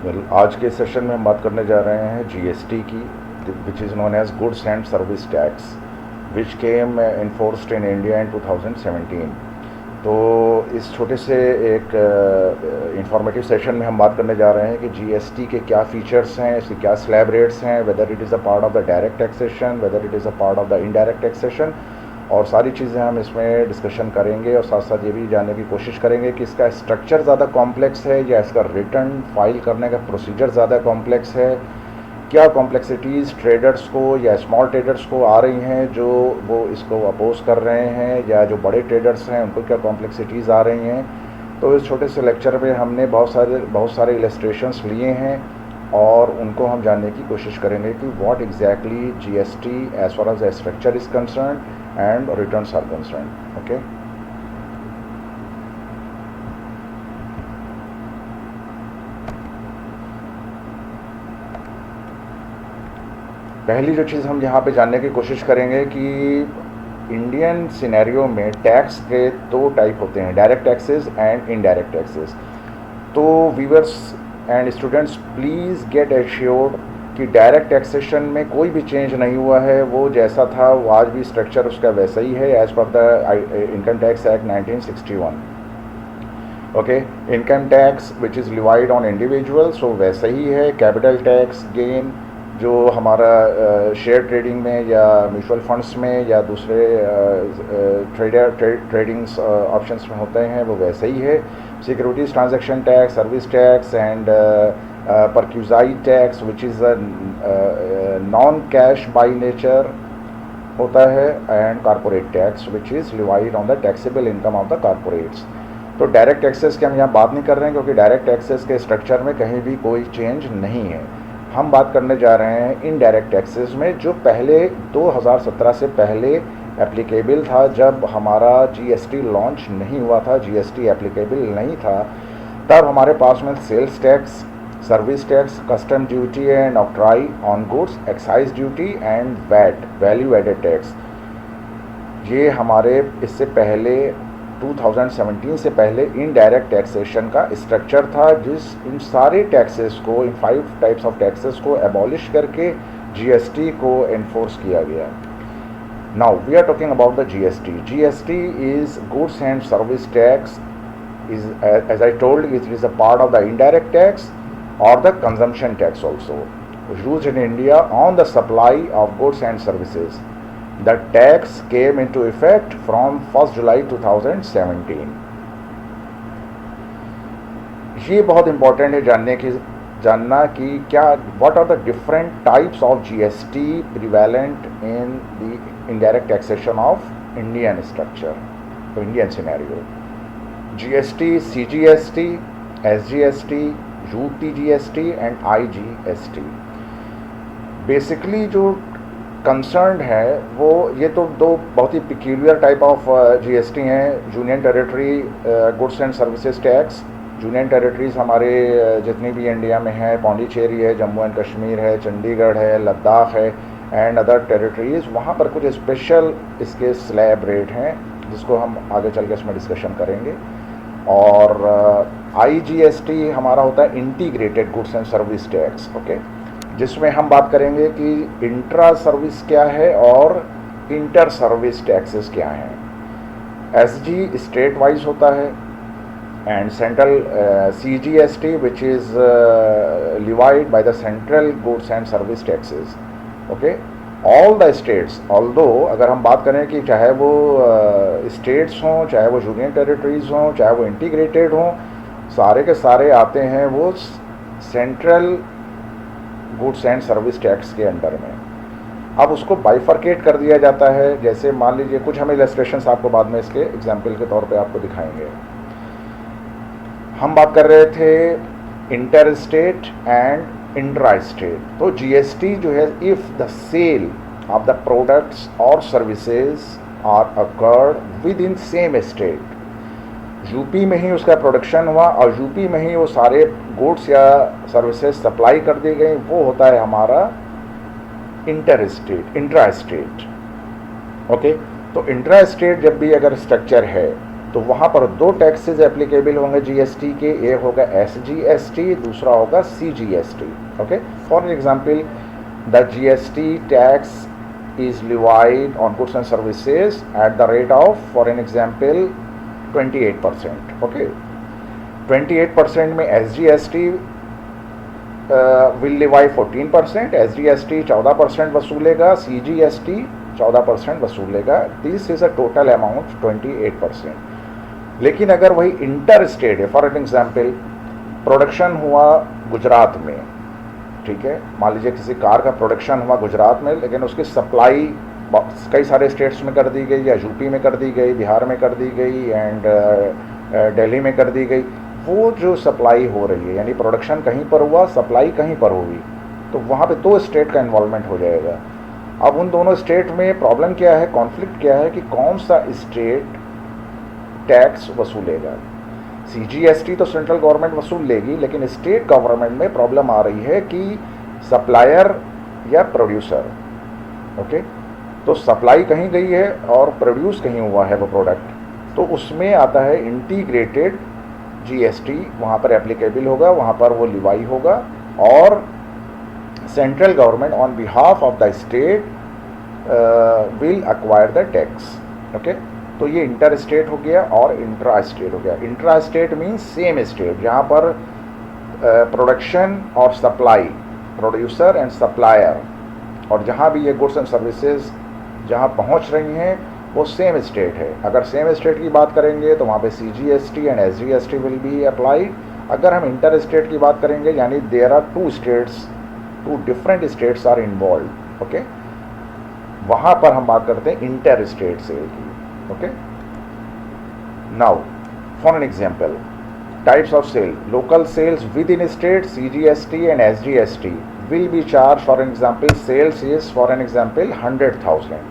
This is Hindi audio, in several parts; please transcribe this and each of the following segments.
आज के सेशन में हम बात करने जा रहे हैं जीएसटी की, which is known as goods and service tax, which came enforced in India in 2017। तो इस छोटे से एक इंफॉर्मेटिव सेशन में हम बात करने जा रहे हैं कि जीएसटी के क्या फीचर्स हैं, इसके क्या स्लैब रेट्स हैं, whether it is a part of the direct taxation, whether it is a part of the indirect taxation, और सारी चीज़ें हम इसमें डिस्कशन करेंगे। और साथ साथ ये भी जानने की कोशिश करेंगे कि इसका स्ट्रक्चर ज़्यादा कॉम्प्लेक्स है या इसका रिटर्न फाइल करने का प्रोसीजर ज़्यादा कॉम्प्लेक्स है, क्या कॉम्प्लेक्सिटीज़ ट्रेडर्स को या स्मॉल ट्रेडर्स को आ रही हैं जो वो इसको अपोज कर रहे हैं, या जो बड़े ट्रेडर्स हैं उनको क्या कॉम्प्लेक्सिटीज़ आ रही हैं। तो इस छोटे से लेक्चर में हमने बहुत सारे इलस्ट्रेशंस लिए हैं और उनको हम जानने की कोशिश करेंगे कि what exactly GST as far as the structure is concern and returns are concern. Okay, पहली जो चीज़ हम यहाँ पे जानने की कोशिश करेंगे कि इंडियन सिनेरियो में टैक्स के दो टाइप होते हैं, direct taxes and indirect taxes. तो viewers and students, please get assured कि डायरेक्ट टैक्सेशन में कोई भी चेंज नहीं हुआ है, वो जैसा था वो आज भी स्ट्रक्चर उसका वैसा ही है as per the income tax act 1961। Okay, income tax which is levied on individual, so वैसा ही है। कैपिटल टैक्स गेन जो हमारा शेयर ट्रेडिंग में या म्यूचुअल फंड्स में या दूसरे ट्रेडिंग्स ऑप्शंस में होते हैं वो वैसे ही है। Securities transaction tax, service tax and perquisite tax which is non cash by nature होता है, and corporate tax which is levied on the taxable income of the corporates. तो डायरेक्ट टैक्सेस की हम यहाँ बात नहीं कर रहे हैं क्योंकि डायरेक्ट टैक्सेस के स्ट्रक्चर में कहीं भी कोई चेंज नहीं है। हम बात करने जा रहे हैं इनडायरेक्ट टैक्सेस में, जो पहले 2017 से पहले एप्लीकेबल था। जब हमारा जीएसटी लॉन्च नहीं हुआ था, जीएसटी एप्लीकेबल नहीं था, तब हमारे पास में sales tax, service tax, custom duty and octroi on goods, excise duty and VAT, value added tax, ये हमारे इससे पहले 2017 से पहले इनडायरेक्ट टैक्सेशन का स्ट्रक्चर था, जिस इन सारे टैक्सेस को, इन 5 टाइप्स ऑफ टैक्सेस को एबॉलिश करके जीएसटी को एनफोर्स किया गया। Now we are talking about the GST. GST is goods and service tax, is as I told you, it is a part of the indirect tax or the consumption tax also, used in India on the supply of goods and services. The tax came into effect from 1st July 2017. ये बहुत इम्पॉर्टेंट है जानना कि क्या what are the different types of GST prevalent in the indirect taxation of Indian structure, Indian scenario. GST, CGST, SGST, UTGST and IGST। Basically जो कंसर्न है वो ये तो दो बहुत ही पिक्यूलियर टाइप ऑफ जीएसटी हैं। Union territory goods and services tax, union territories हमारे जितनी भी इंडिया में है, पौंडीचेरी है, जम्मू एंड कश्मीर है, चंडीगढ़ है, लद्दाख है एंड अदर टेरिटरीज़, वहाँ पर कुछ स्पेशल इसके स्लैब रेट हैं जिसको हम आगे चल के इसमें डिस्कशन करेंगे। और IGST हमारा होता है integrated goods and service tax, okay, जिसमें हम बात करेंगे कि इंट्रा सर्विस क्या है और इंटर सर्विस टैक्सेस क्या हैं। SG स्टेट वाइज होता है and central CGST which is levied by the central goods and service taxes, okay. All the states, although अगर हम बात करें कि चाहे वो स्टेट्स हों, चाहे वो यूनियन टेरिटरीज़ हों, चाहे वो इंटीग्रेटेड हों, सारे के सारे आते हैं वो central goods and service tax के अंडर में। अब उसको बाइफर्केट कर दिया जाता है। जैसे मान लीजिए, कुछ हम इलस्ट्रेशंस आपको बाद में इसके एग्जाम्पल के तौर पे आपको दिखाएंगे। हम बात कर रहे थे inter state and intra state. तो जीएसटी जो है, if the sale of the products और services are occurred within same state, UP में ही उसका प्रोडक्शन हुआ और यूपी में ही वो सारे गुड्स या सर्विसेज सप्लाई कर दी गई, वो होता है हमारा inter state, intra state, okay. तो इंट्रा स्टेट जब भी अगर स्ट्रक्चर है तो वहाँ पर दो टैक्सेस एप्लीकेबल होंगे जीएसटी के, एक होगा एसजीएसटी, दूसरा होगा CGST. Okay, for example the GST tax is levied on goods and services at the rate of, for an example, 28%. Okay, 28% में SGST will levy 14%, SGST 14% वसूलेगा, CGST 14% वसूलेगा. This is a total amount 28%. लेकिन अगर वही इंटर स्टेट है, फॉर एग्जाम्पल प्रोडक्शन हुआ गुजरात में, ठीक है, मान लीजिए किसी कार का प्रोडक्शन हुआ गुजरात में, लेकिन उसकी सप्लाई कई सारे स्टेट्स में कर दी गई, या यूपी में कर दी गई, बिहार में कर दी गई, एंड दिल्ली में कर दी गई. वो जो सप्लाई हो रही है, यानी प्रोडक्शन कहीं पर हुआ, सप्लाई कहीं पर हुई, तो वहाँ पे दो स्टेट का इन्वॉल्वमेंट हो जाएगा. अब उन दोनों स्टेट में प्रॉब्लम क्या है, कॉन्फ्लिक्ट क्या है कि कौन सा स्टेट टैक्स वसूलेगा. सीजीएसटी तो सेंट्रल गवर्नमेंट वसूल लेगी, लेकिन स्टेट गवर्नमेंट में प्रॉब्लम आ रही है कि सप्लायर या प्रोड्यूसर. ओके, तो सप्लाई कहीं गई है और प्रोड्यूस कहीं हुआ है वो प्रोडक्ट, तो उसमें आता है इंटीग्रेटेड जीएसटी, वहाँ पर एप्लीकेबल होगा, वहाँ पर वो लिवाई होगा, और central government on behalf of the state will acquire the tax. Okay, तो ये इंटर स्टेट हो गया और इंट्रा स्टेट हो गया. Intra state means same state, जहाँ पर प्रोडक्शन और सप्लाई, प्रोड्यूसर एंड सप्लायर, और जहाँ भी ये गुड्स एंड सर्विसेज जहाँ पहुँच रही हैं वो सेम स्टेट है. अगर सेम स्टेट की बात करेंगे तो वहाँ पे CGST and SGST will be applied. अगर हम इंटर स्टेट की बात करेंगे, यानी there are two different states are involve. Okay, वहाँ पर हम बात करते हैं इंटर स्टेट सेल की. Okay, now for an example, types of sale: local sales within state, CGST and SGST will be charged. For an example, sales is, for an example, 100,000.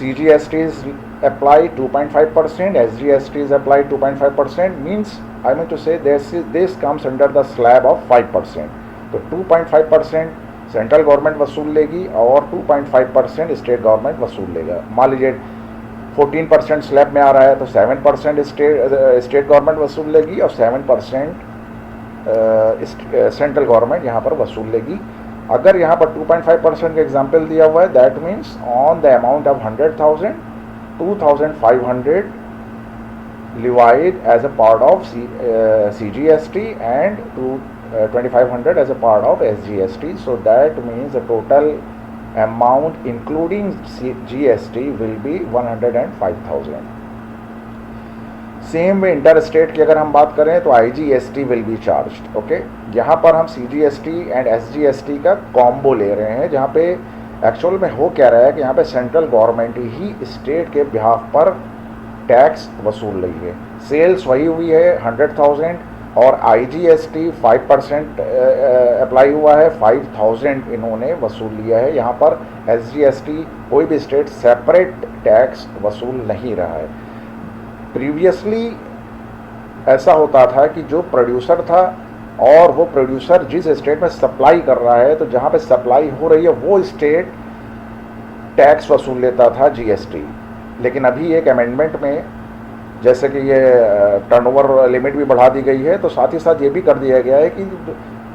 CGST is applied 2.5%, SGST is applied 2.5%. Means I mean to say this comes under the slab of 5%. तो 2.5% सेंट्रल गवर्नमेंट वसूल लेगी और 2.5% स्टेट गवर्नमेंट वसूल लेगा. मान लीजिए 14% स्लैब में आ रहा है तो 7% स्टेट गवर्नमेंट वसूल लेगी और 7% सेंट्रल गवर्नमेंट यहाँ पर वसूल लेगी. अगर यहाँ पर 2.5% का एग्जाम्पल दिया हुआ है, that means on the amount of 100,000, 2,500 levied as a part of CGST and 2,500 as a part of SGST. So that means the total amount including GST will be 105,000. Same way inter state की अगर हम बात करें तो IGST will be charged. Okay, यहाँ पर हम CGST एंड SGST का कॉम्बो ले रहे हैं, जहाँ पे एक्चुअल में हो क्या रहा है कि यहाँ पे सेंट्रल गवर्नमेंट ही स्टेट के बिहाफ पर टैक्स वसूल रही है. सेल्स वही हुई है 100,000 और IGST 5% अप्लाई हुआ है, 5,000 इन्होंने वसूल लिया है. यहाँ पर SGST कोई भी स्टेट सेपरेट टैक्स वसूल नहीं रहा है. प्रीवियसली ऐसा होता था कि जो प्रोड्यूसर था और वो प्रोड्यूसर जिस स्टेट में सप्लाई कर रहा है, तो जहाँ पे सप्लाई हो रही है वो स्टेट टैक्स वसूल लेता था GST. लेकिन अभी एक अमेंडमेंट में जैसे कि ये टर्नओवर लिमिट भी बढ़ा दी गई है, तो साथ ही साथ ये भी कर दिया गया है कि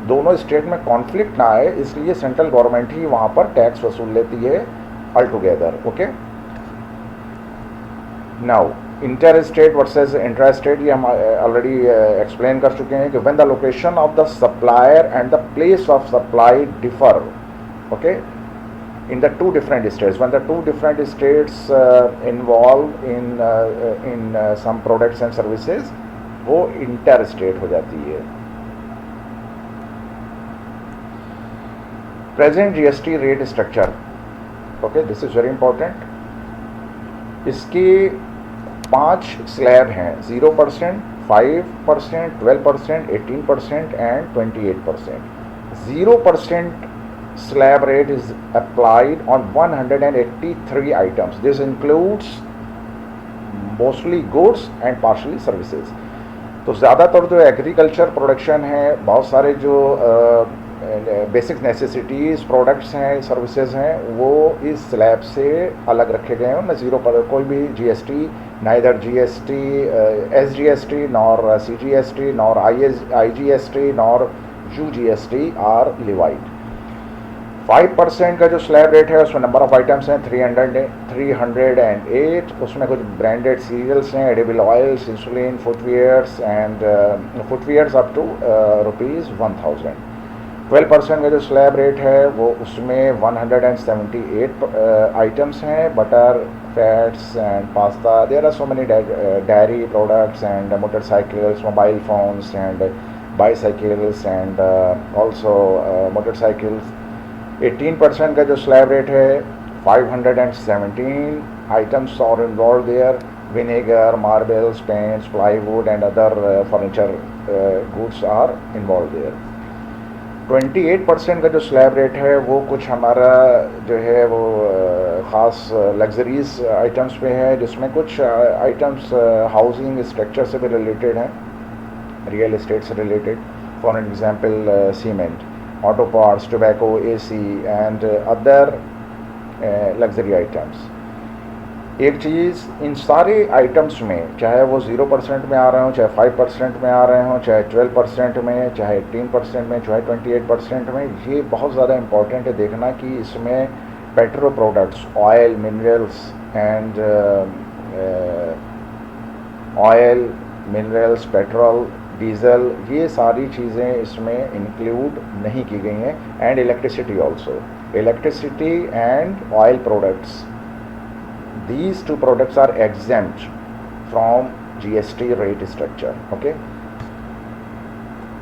दोनों स्टेट में कॉन्फ्लिक्ट ना आए, इसलिए सेंट्रल गवर्नमेंट ही वहाँ पर टैक्स वसूल लेती है all together. Okay, now inter state versus intra state, ये हम ऑलरेडी एक्सप्लेन कर चुके हैं कि when the location of the supplier and the place of supply differ. Okay, in the two different states, when the two different states involved in some products and services, वो इंटर स्टेट हो जाती है. Present GST rate structure. Okay, this is very important. इसके 5 स्लैब हैं: 0%, 5%, 12%, 18% and 28%. 0% slab rate is applied on 183 items. This includes mostly goods and partially services. तो ज़्यादातर जो एग्रीकल्चर प्रोडक्शन है, बहुत सारे जो बेसिक नेसेसिटीज़ प्रोडक्ट्स हैं, सर्विसेज हैं, वो इस स्लैब से अलग रखे गए हैं। उनमें ज़ीरो पर कोई भी GST, neither GST, SGST nor CGST nor IGST nor UGST are levied. 5% का जो स्लैब रेट है उसमें नंबर ऑफ आइटम्स हैं 308, उसमें कुछ ब्रांडेड सीरियल्स हैं, edible oils, insulin, footwears and footwears up to ₹1000। 12% का जो स्लैब रेट है वो उसमें 178 आइटम्स हैं, butter, fats and pasta. There are so many dairy products and motorcycles, mobile phones and bicycles and also motorcycles. 18% का जो स्लैब रेट है 517 आइटम्स और involve there, vinegar, marbles, paints, plywood and other furniture goods are involve there. 28% का जो स्लैब रेट है वो कुछ हमारा जो है वो ख़ास लग्जरीज आइटम्स पे है, जिसमें कुछ आइटम्स हाउसिंग स्ट्रक्चर से भी रिलेटेड हैं, रियल एस्टेट से related. For example cement, auto parts, tobacco, AC and other luxury items. एक चीज़, इन सारे आइटम्स में चाहे वो 0% में आ रहे हों, चाहे 5% में आ रहे हों, चाहे 12% में, चाहे 18% में, चाहे 28% में, ये बहुत ज़्यादा इम्पॉर्टेंट है देखना कि इसमें petro products, oil, minerals and oil, minerals, petrol, diesel, ये सारी चीज़ें इसमें इंक्लूड नहीं की गई हैं। And electricity also, electricity and oil products, these two products are exempt from GST rate structure. Okay,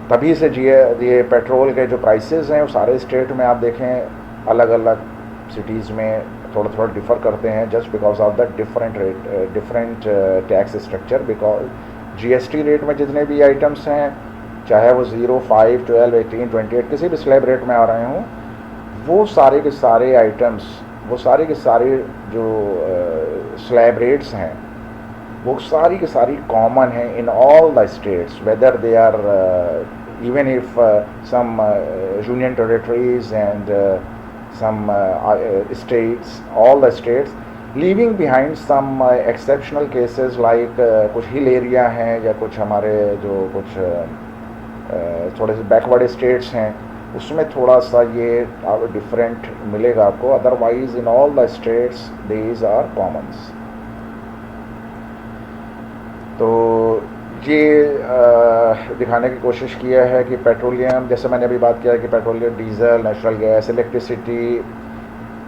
तभी से ये पेट्रोल के जो प्राइसेस हैं वो सारे स्टेट में आप देखें अलग अलग सिटीज़ में थोड़ा थोड़ा डिफ़र करते हैं, just because of the different tax structure. Because GST rate में जितने भी आइटम्स हैं, चाहे वो 0, 5, 12, 18, 28 किसी भी स्लैब रेट में आ रहे हों, वो सारे के सारे आइटम्स, वो सारे के सारे जो स्लैब रेट्स हैं वो सारी के सारी कॉमन हैं in all the states, whether they are even if some union territories and some states, all the states, leaving behind some exceptional cases like कुछ हिल एरिया हैं या कुछ हमारे जो कुछ थोड़े से बैकवर्ड स्टेट्स हैं, उसमें थोड़ा सा ये डिफरेंट मिलेगा आपको। Otherwise in all the states these are commons. तो ये दिखाने की कोशिश किया है कि पेट्रोलियम, जैसे मैंने अभी बात किया है कि petroleum, diesel, natural gas, electricity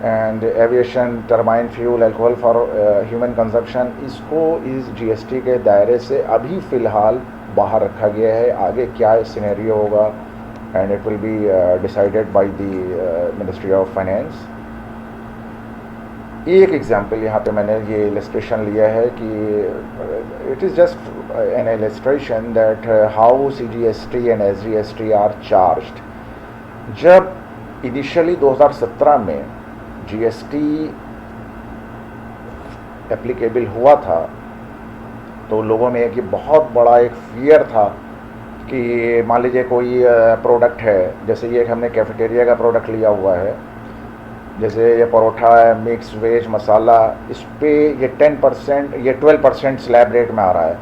and aviation, turbine fuel, alcohol for human consumption, इसको इस जीएसटी के दायरे से अभी फ़िलहाल बाहर रखा गया है। आगे क्या सिनेरियो होगा and it will be decided by the Ministry of Finance. एक एग्जाम्पल यहाँ पे मैंने ये इलस्ट्रेशन लिया है कि it is just an illustration that how CGST and SGST are charged. जब इनिशियली 2017 में GST एप्लीकेबल हुआ था तो लोगों में एक बहुत बड़ा एक फियर था कि मान लीजिए कोई प्रोडक्ट है, जैसे ये हमने कैफेटेरिया का प्रोडक्ट लिया हुआ है, जैसे ये परोठा है, मिक्स वेज मसाला, इस पे ये 10%, ये 12% स्लैब रेट में आ रहा है,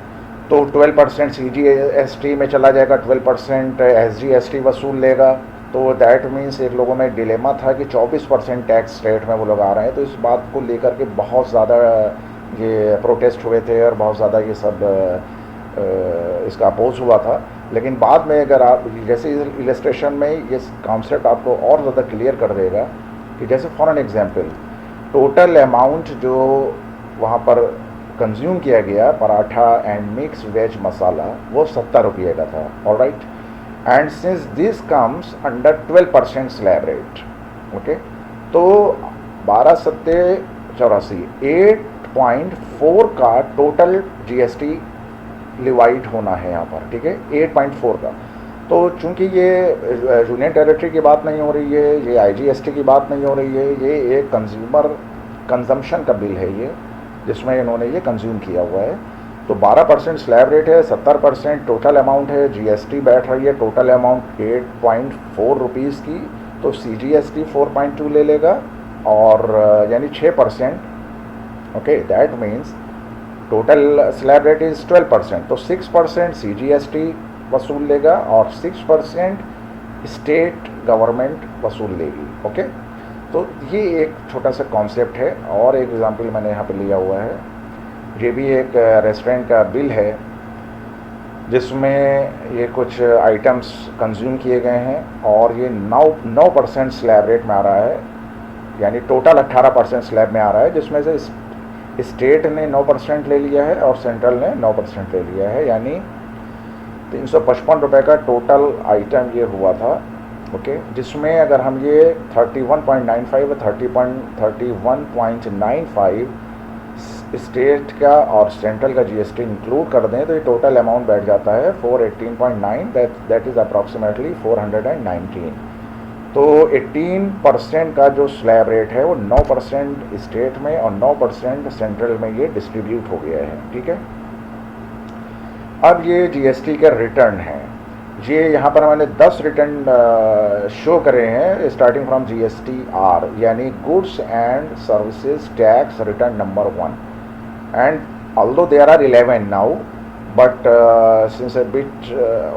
तो 12% CGST में चला जाएगा, 12% SGST वसूल लेगा। तो दैट मीन्स एक लोगों में डिलेमा था कि 24% टैक्स रेट में वो लोग आ रहे हैं। तो इस बात को लेकर के बहुत ज़्यादा ये प्रोटेस्ट हुए थे और बहुत ज़्यादा ये सब इसका अपोज हुआ था। लेकिन बाद में अगर आप जैसे इलस्ट्रेशन में ये कॉन्सेप्ट आपको और ज़्यादा क्लियर कर देगा कि जैसे for an example total amount जो वहाँ पर कंज्यूम किया गया पराठा एंड मिक्स वेज मसाला वो 70 रुपये का था, alright, and since this comes under 12% slab rate, okay, तो 12 सत्ते 84, 8.4 का टोटल GST लिवाइड होना है यहाँ पर, ठीक है, 8.4 का। तो चूंकि ये यूनियन टेरिटरी की बात नहीं हो रही है, ये IGST की बात नहीं हो रही है, ये एक कंज्यूमर कंजम्पशन का बिल है ये, जिसमें इन्होंने ये कंज्यूम किया हुआ है। तो 12% स्लैब रेट है, 70% टोटल अमाउंट है, जीएसटी बैठ रही है टोटल अमाउंट 8.4 रुपीज़ की, तो सीजीएसटी 4.2 ले लेगा और यानी 6%। Okay, that means total slab rate is 12%, तो 6% सीजीएसटी वसूल लेगा और 6% स्टेट गवर्नमेंट वसूल लेगी। ओके, तो ये एक छोटा सा कॉन्सेप्ट है। और एक एग्जांपल मैंने यहाँ पे लिया हुआ है, ये भी एक रेस्टोरेंट का बिल है जिसमें ये कुछ आइटम्स कंज्यूम किए गए हैं और ये 9% स्लैब रेट में आ रहा है, यानी टोटल 18% स्लैब में आ रहा है, जिसमें से स्टेट ने 9% ले लिया है और सेंट्रल ने 9% ले लिया है, यानी 355 रुपये का टोटल आइटम ये हुआ था। ओके, जिसमें अगर हम ये 31.95 31.95 स्टेट का और सेंट्रल का जीएसटी इंक्लूड कर दें तो ये टोटल अमाउंट बैठ जाता है 418.9, दैट इज़ अप्रॉक्सीमेटली 419। तो 18% का जो स्लैब रेट है वो 9% स्टेट में और 9% सेंट्रल में ये डिस्ट्रीब्यूट हो गया है। ठीक है, अब ये जीएसटी के रिटर्न हैं, ये यहाँ पर मैंने 10 रिटर्न शो करे हैं स्टार्टिंग फ्रॉम GSTR, यानी goods and services tax return number 1, and although there are 11 now, but since a bit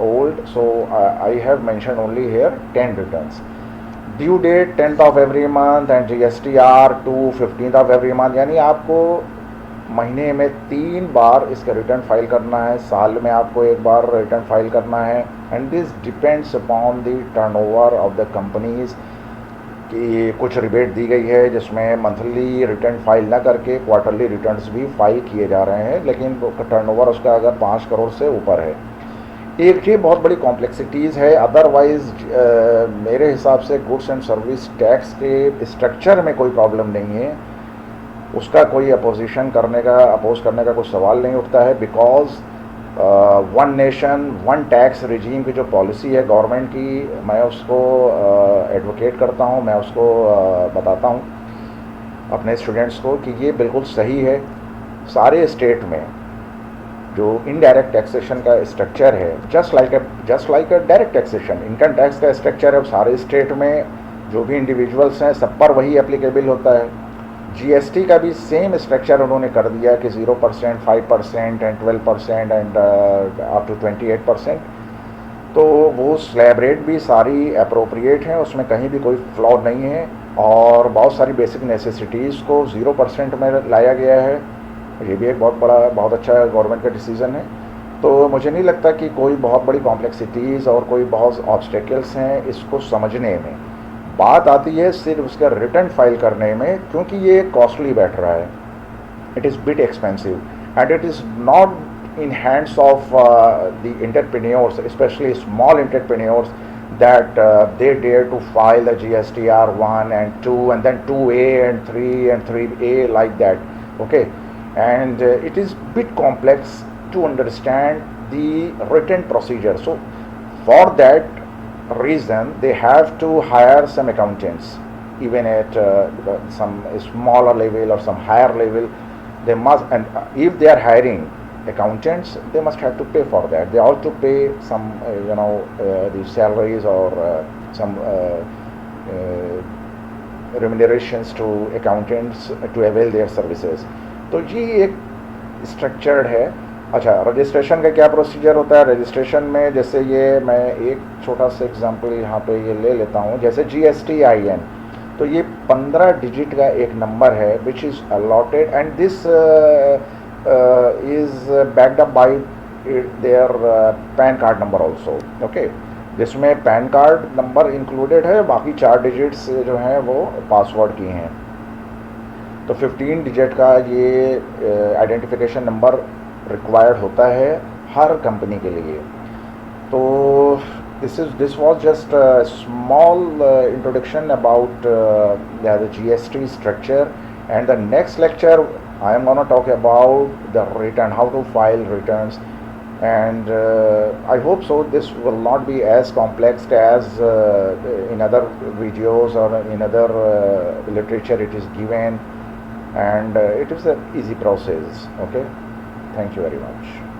old, so I have mentioned only here 10 returns. Due date 10th of every month and GSTR to 15th of every month, यानी आपको महीने में 3 बार इसका रिटर्न फाइल करना है, साल में आपको 1 बार रिटर्न फाइल करना है। And this depends upon the turnover of the companies, कि कुछ रिबेट दी गई है जिसमें मंथली रिटर्न फाइल ना करके क्वार्टरली रिटर्न्स भी फाइल किए जा रहे हैं, लेकिन टर्नओवर उसका अगर 5 करोड़ से ऊपर है। एक ये बहुत बड़ी कॉम्प्लेक्सिटीज़ है। अदरवाइज़ मेरे हिसाब से गुड्स एंड सर्विस टैक्स के स्ट्रक्चर में कोई प्रॉब्लम नहीं है, उसका कोई अपोज करने का कोई सवाल नहीं उठता है, because one nation one tax regime की जो पॉलिसी है गवर्नमेंट की, मैं उसको एडवोकेट करता हूँ, मैं उसको बताता हूँ अपने स्टूडेंट्स को कि ये बिल्कुल सही है। सारे स्टेट में जो इनडायरेक्ट टैक्सेशन का स्ट्रक्चर है, जस्ट लाइक अ डायरेक्ट टैक्सेशन, इनकम टैक्स का स्ट्रक्चर है, सारे स्टेट में जो भी इंडिविजुअल्स हैं सब पर वही एप्लीकेबल होता है। जीएसटी का भी सेम स्ट्रक्चर उन्होंने कर दिया कि 0%, 5% एंड 12% एंड अप टू 28%। तो वो स्लैब रेट भी सारी अप्रोप्रिएट हैं, उसमें कहीं भी कोई फ्लॉ नहीं है और बहुत सारी बेसिक नेसेसिटीज़ को 0% में लाया गया है। ये भी एक बहुत अच्छा गवर्नमेंट का डिसीज़न है। तो मुझे नहीं लगता कि कोई बहुत बड़ी कॉम्प्लेक्सिटीज़ और कोई बहुत ऑब्स्टेकल्स हैं इसको समझने में। बात आती है सिर्फ उसका रिटर्न फाइल करने में, क्योंकि ये कॉस्टली बैठ रहा है, it is bit expensive and it is not in hands of the entrepreneurs, specially small entrepreneurs, that they dare to file the GSTR 1 and 2 and then 2A and 3 and 3A like that. Okay, and it is bit complex to understand the written procedure. So for that reason they have to hire some accountants, even at some smaller level or some higher level. They must, and if they are hiring accountants, they must have to pay for that. They ought to pay some the salaries or some remunerations to accountants to avail their services. तो ये एक स्ट्रक्चर्ड है। अच्छा, रजिस्ट्रेशन का क्या प्रोसीजर होता है? रजिस्ट्रेशन में जैसे ये मैं एक छोटा सा एग्जांपल यहाँ पे ये ले लेता हूँ, जैसे GSTIN, तो ये 15 डिजिट का एक नंबर है which is allotted and this is backed up by their pan card number also. Okay, जिसमें पैन कार्ड नंबर इंक्लूडेड है, बाकी 4 डिजिट्स जो हैं वो पासवर्ड की हैं। तो 15 डिजिट का ये आइडेंटिफिकेशन नंबर रिक्वायर्ड होता है हर कंपनी के लिए। तो this was just a small introduction about the GST structure, and the next lecture I am going to talk about the return, how to file returns, and I hope so this will not be as complex as in other videos or in other literature it is given, and it is an easy process. Okay, Thank you very much.